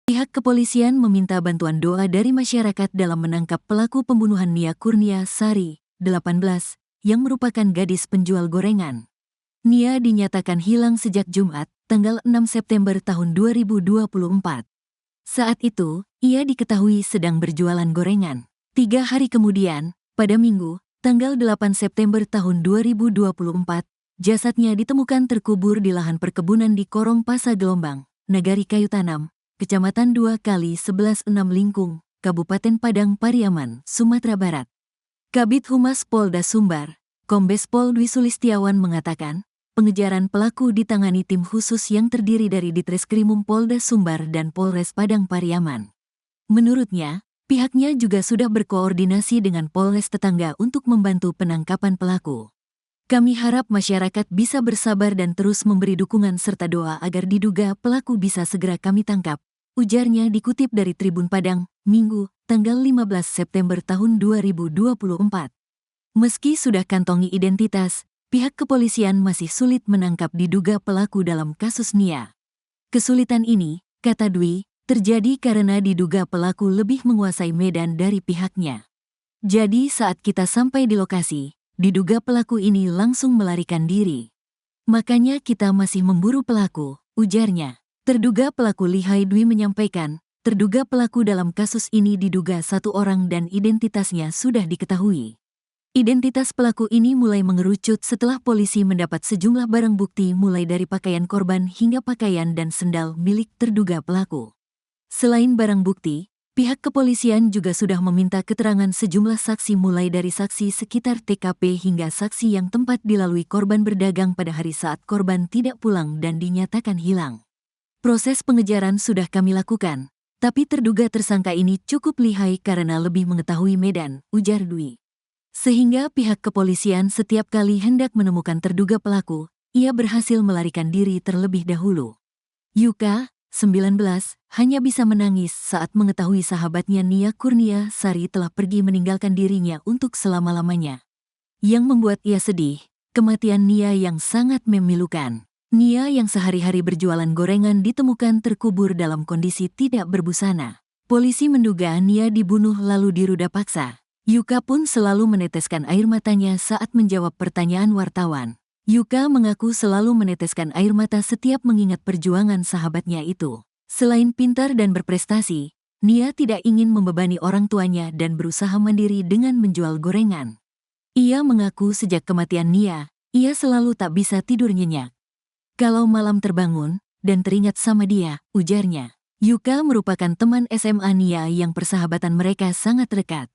Pihak kepolisian meminta bantuan doa dari masyarakat dalam menangkap pelaku pembunuhan Nia Kurnia Sari, 18, yang merupakan gadis penjual gorengan. Nia dinyatakan hilang sejak Jumat, tanggal 6 September tahun 2024. Saat itu, ia diketahui sedang berjualan gorengan. 3 hari kemudian, pada Minggu, tanggal 8 September tahun 2024, jasadnya ditemukan terkubur di lahan perkebunan di Korong Pasa Gelombang, Nagari Kayu Tanam, Kecamatan 2x11 6 Lingkung, Kabupaten Padang Pariaman, Sumatera Barat. Kabid Humas Polda Sumbar, Kombes Pol Dwi Sulistiawan mengatakan, pengejaran pelaku ditangani tim khusus yang terdiri dari Ditreskrimum Polda Sumbar dan Polres Padang Pariaman. Menurutnya, pihaknya juga sudah berkoordinasi dengan Polres tetangga untuk membantu penangkapan pelaku. Kami harap masyarakat bisa bersabar dan terus memberi dukungan serta doa agar diduga pelaku bisa segera kami tangkap, ujarnya dikutip dari Tribun Padang, Minggu, tanggal 15 September tahun 2024. Meski sudah kantongi identitas, pihak kepolisian masih sulit menangkap diduga pelaku dalam kasus Nia. Kesulitan ini, kata Dwi, terjadi karena diduga pelaku lebih menguasai medan dari pihaknya. Jadi saat kita sampai di lokasi, diduga pelaku ini langsung melarikan diri. Makanya kita masih memburu pelaku, ujarnya. Terduga pelaku lihai Dwi menyampaikan, terduga pelaku dalam kasus ini diduga satu orang dan identitasnya sudah diketahui. Identitas pelaku ini mulai mengerucut setelah polisi mendapat sejumlah barang bukti mulai dari pakaian korban hingga pakaian dan sendal milik terduga pelaku. Selain barang bukti, pihak kepolisian juga sudah meminta keterangan sejumlah saksi mulai dari saksi sekitar TKP hingga saksi yang tempat dilalui korban berdagang pada hari saat korban tidak pulang dan dinyatakan hilang. Proses pengejaran sudah kami lakukan, tapi terduga tersangka ini cukup lihai karena lebih mengetahui medan, ujar Dwi. Sehingga pihak kepolisian setiap kali hendak menemukan terduga pelaku, ia berhasil melarikan diri terlebih dahulu. Yuka, 19, hanya bisa menangis saat mengetahui sahabatnya Nia Kurnia Sari telah pergi meninggalkan dirinya untuk selama-lamanya. Yang membuat ia sedih, kematian Nia yang sangat memilukan. Nia yang sehari-hari berjualan gorengan ditemukan terkubur dalam kondisi tidak berbusana. Polisi menduga Nia dibunuh lalu diruda paksa. Yuka pun selalu meneteskan air matanya saat menjawab pertanyaan wartawan. Yuka mengaku selalu meneteskan air mata setiap mengingat perjuangan sahabatnya itu. Selain pintar dan berprestasi, Nia tidak ingin membebani orang tuanya dan berusaha mandiri dengan menjual gorengan. Ia mengaku sejak kematian Nia, ia selalu tak bisa tidur nyenyak. Kalau malam terbangun dan teringat sama dia, ujarnya. Yuka merupakan teman SMA Nia yang persahabatan mereka sangat dekat.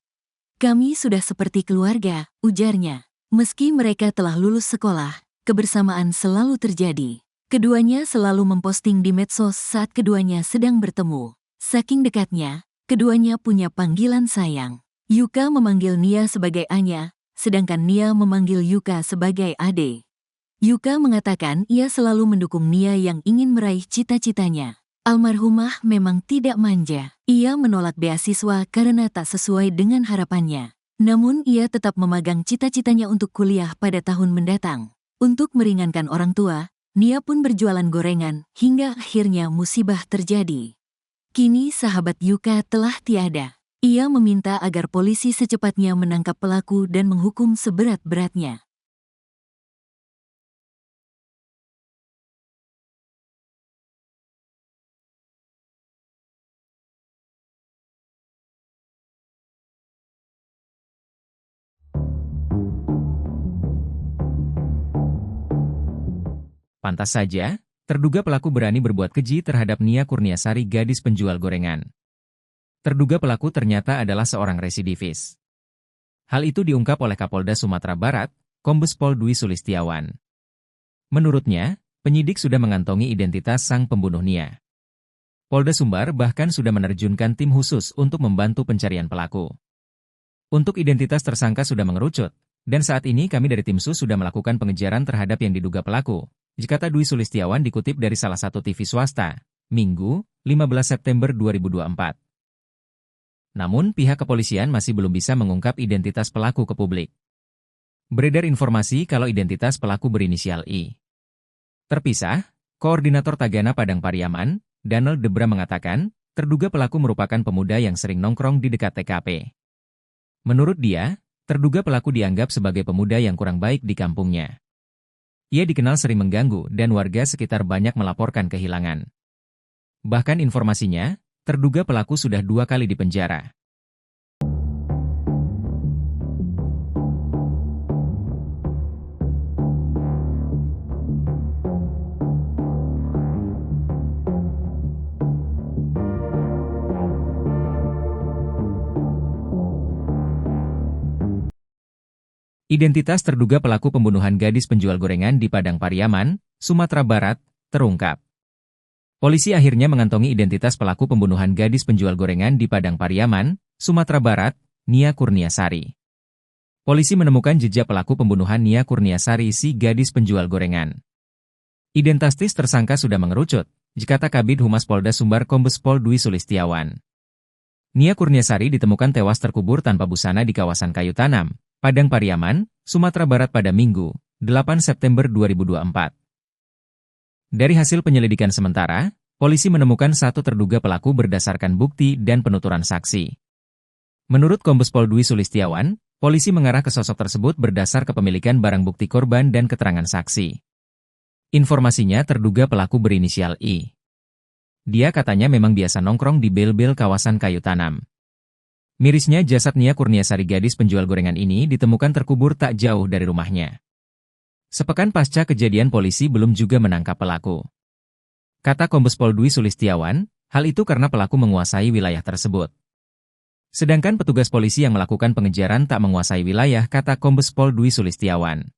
Kami sudah seperti keluarga, ujarnya. Meski mereka telah lulus sekolah, kebersamaan selalu terjadi. Keduanya selalu memposting di medsos saat keduanya sedang bertemu. Saking dekatnya, keduanya punya panggilan sayang. Yuka memanggil Nia sebagai Anya, sedangkan Nia memanggil Yuka sebagai Ade. Yuka mengatakan ia selalu mendukung Nia yang ingin meraih cita-citanya. Almarhumah memang tidak manja. Ia menolak beasiswa karena tak sesuai dengan harapannya. Namun ia tetap memegang cita-citanya untuk kuliah pada tahun mendatang. Untuk meringankan orang tua, Nia pun berjualan gorengan hingga akhirnya musibah terjadi. Kini sahabat Yuka telah tiada. Ia meminta agar polisi secepatnya menangkap pelaku dan menghukum seberat-beratnya. Pantas saja, terduga pelaku berani berbuat keji terhadap Nia Kurniasari, gadis penjual gorengan. Terduga pelaku ternyata adalah seorang residivis. Hal itu diungkap oleh Kapolda Sumatera Barat, Kombes Pol Dwi Sulistiawan. Menurutnya, penyidik sudah mengantongi identitas sang pembunuh Nia. Polda Sumbar bahkan sudah menerjunkan tim khusus untuk membantu pencarian pelaku. Untuk identitas tersangka sudah mengerucut, dan saat ini kami dari tim SUS sudah melakukan pengejaran terhadap yang diduga pelaku, kata Dwi Sulistiawan dikutip dari salah satu TV swasta, Minggu, 15 September 2024. Namun pihak kepolisian masih belum bisa mengungkap identitas pelaku ke publik. Beredar informasi kalau identitas pelaku berinisial I. Terpisah, Koordinator Tagana Padang Pariaman, Danel Debra mengatakan, terduga pelaku merupakan pemuda yang sering nongkrong di dekat TKP. Menurut dia, terduga pelaku dianggap sebagai pemuda yang kurang baik di kampungnya. Ia dikenal sering mengganggu dan warga sekitar banyak melaporkan kehilangan. Bahkan informasinya, terduga pelaku sudah 2 kali dipenjara. Identitas terduga pelaku pembunuhan gadis penjual gorengan di Padang Pariaman, Sumatera Barat, terungkap. Polisi akhirnya mengantongi identitas pelaku pembunuhan gadis penjual gorengan di Padang Pariaman, Sumatera Barat, Nia Kurniasari. Polisi menemukan jejak pelaku pembunuhan Nia Kurniasari si gadis penjual gorengan. Identitas tersangka sudah mengerucut, dikata Kabid Humas Polda Sumbar Kombes Pol Dwi Sulistiawan. Nia Kurniasari ditemukan tewas terkubur tanpa busana di kawasan Kayu Tanam, Padang Pariaman, Sumatera Barat pada Minggu, 8 September 2024. Dari hasil penyelidikan sementara, polisi menemukan 1 terduga pelaku berdasarkan bukti dan penuturan saksi. Menurut Kombes Pol Dwi Sulistiawan, polisi mengarah ke sosok tersebut berdasar kepemilikan barang bukti korban dan keterangan saksi. Informasinya terduga pelaku berinisial I. Dia katanya memang biasa nongkrong di bel-bel kawasan Kayu Tanam. Mirisnya jasad Nia Kurniasari gadis penjual gorengan ini ditemukan terkubur tak jauh dari rumahnya. Sepekan pasca kejadian polisi belum juga menangkap pelaku. Kata Kombes Pol Dwi Sulistiawan, hal itu karena pelaku menguasai wilayah tersebut. Sedangkan petugas polisi yang melakukan pengejaran tak menguasai wilayah, kata Kombes Pol Dwi Sulistiawan.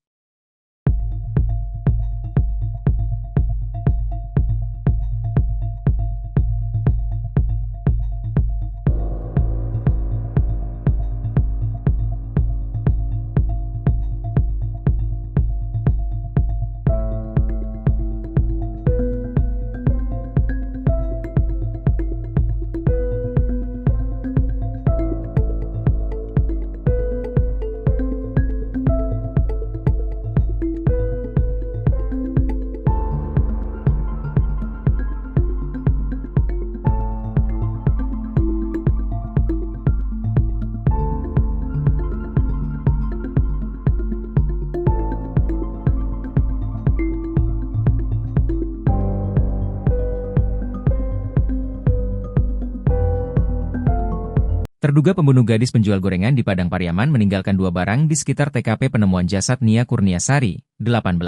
Terduga pembunuh gadis penjual gorengan di Padang Pariaman meninggalkan 2 barang di sekitar TKP penemuan jasad Nia Kurniasari, 18.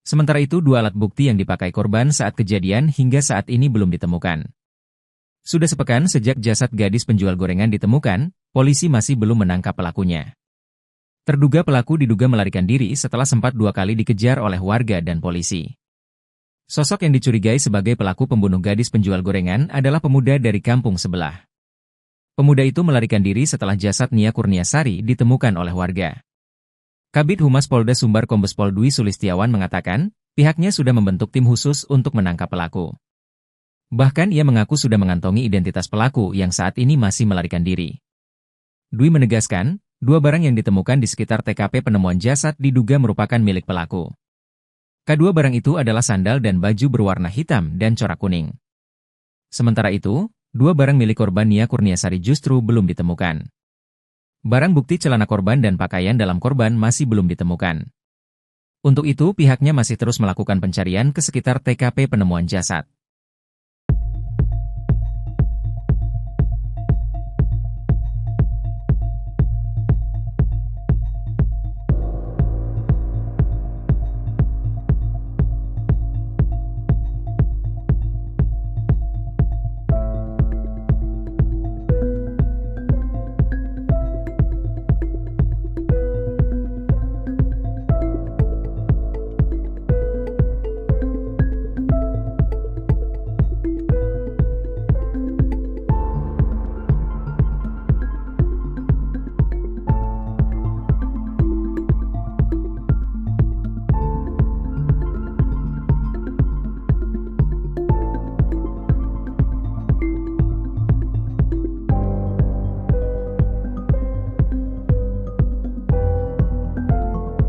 Sementara itu 2 alat bukti yang dipakai korban saat kejadian hingga saat ini belum ditemukan. Sudah sepekan sejak jasad gadis penjual gorengan ditemukan, polisi masih belum menangkap pelakunya. Terduga pelaku diduga melarikan diri setelah sempat 2 kali dikejar oleh warga dan polisi. Sosok yang dicurigai sebagai pelaku pembunuh gadis penjual gorengan adalah pemuda dari kampung sebelah. Pemuda itu melarikan diri setelah jasad Nia Kurniasari ditemukan oleh warga. Kabid Humas Polda Sumbar Kombes Pol Dwi Sulistiawan mengatakan, pihaknya sudah membentuk tim khusus untuk menangkap pelaku. Bahkan ia mengaku sudah mengantongi identitas pelaku yang saat ini masih melarikan diri. Dwi menegaskan, 2 barang yang ditemukan di sekitar TKP penemuan jasad diduga merupakan milik pelaku. Kedua barang itu adalah sandal dan baju berwarna hitam dan corak kuning. Sementara itu, 2 barang milik korban Nia Kurniasari justru belum ditemukan. Barang bukti celana korban dan pakaian dalam korban masih belum ditemukan. Untuk itu pihaknya masih terus melakukan pencarian ke sekitar TKP penemuan jasad.